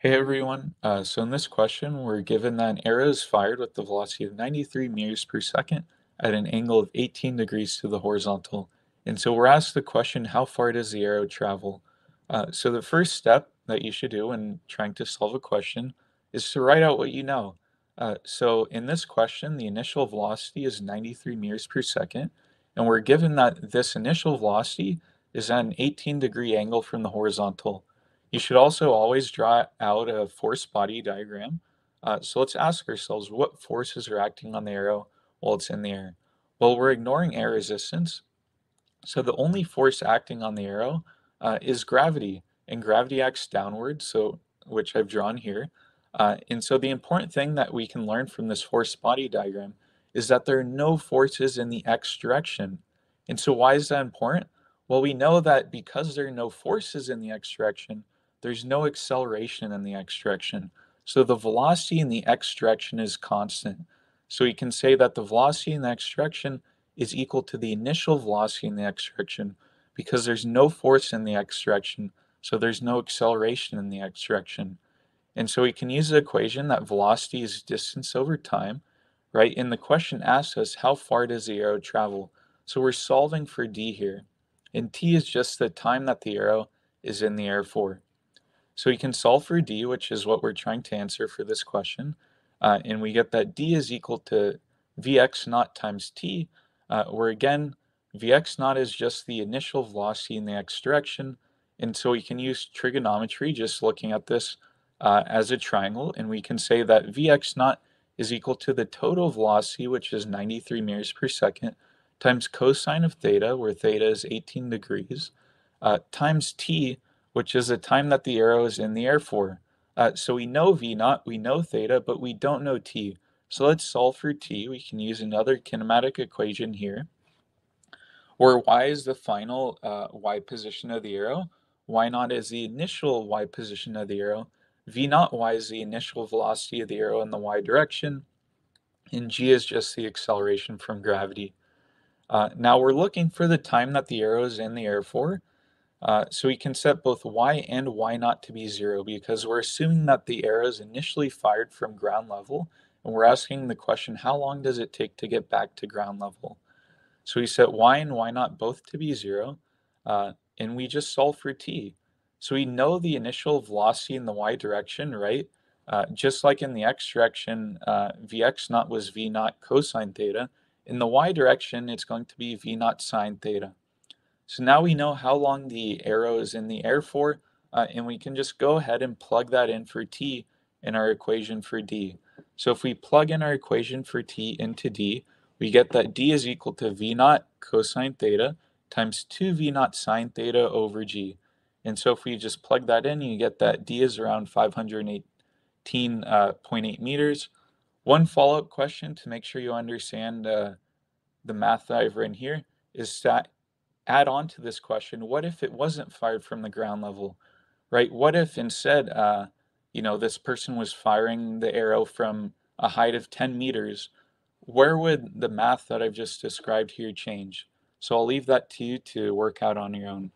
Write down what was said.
Hey everyone, so in this question, we're given that an arrow is fired with the velocity of 93 meters per second at an angle of 18 degrees to the horizontal. And so we're asked the question, how far does the arrow travel? So the first step that you should do when trying to solve a question is to write out what you know. So in this question, the initial velocity is 93 meters per second, and we're given that this initial velocity is at an 18-degree angle from the horizontal. You should also always draw out a force body diagram. So let's ask ourselves, what forces are acting on the arrow while it's in the air? Well, we're ignoring air resistance. So the only force acting on the arrow is gravity, and gravity acts downward, so which I've drawn here. And so the important thing that we can learn from this force body diagram is that there are no forces in the x direction. And so why is that important? Well, we know that because there are no forces in the x direction, there's no acceleration in the x direction. So the velocity in the x direction is constant. So we can say that the velocity in the x direction is equal to the initial velocity in the x direction because there's no force in the x direction, so there's no acceleration in the x direction. And so we can use the equation that velocity is distance over time, right? And the question asks us, how far does the arrow travel? So we're solving for d here. And t is just the time that the arrow is in the air for. So we can solve for d, which is what we're trying to answer for this question. And we get that d is equal to vx naught times t, where again, vx naught is just the initial velocity in the x direction. And so we can use trigonometry just looking at this as a triangle. And we can say that vx naught is equal to the total velocity, which is 93 meters per second, times cosine of theta, where theta is 18 degrees, times t, which is the time that the arrow is in the air for. So we know v naught, we know theta, but we don't know t. So let's solve for t. We can use another kinematic equation here, where y is the final y position of the arrow, y naught is the initial y position of the arrow, v naught y is the initial velocity of the arrow in the y direction, and g is just the acceleration from gravity. Now we're looking for the time that the arrow is in the air for. So we can set both y and y naught to be 0 because we're assuming that the arrow is initially fired from ground level, and we're asking the question, how long does it take to get back to ground level? So we set y and y naught both to be 0, and we just solve for t. So we know the initial velocity in the y direction, right? Just like in the x direction, vx naught was v naught cosine theta. In the y direction, it's going to be v naught sine theta. So now we know how long the arrow is in the air for, and we can just go ahead and plug that in for t in our equation for d. So if we plug in our equation for t into d, we get that d is equal to v naught cosine theta times 2 v naught sine theta over g. And so if we just plug that in, you get that d is around 518.8 meters. One follow-up question to make sure you understand the math that I've written here is that add on to this question, what if it wasn't fired from the ground level, right? What if instead, this person was firing the arrow from a height of 10 meters? Where would the math that I've just described here change? So I'll leave that to you to work out on your own.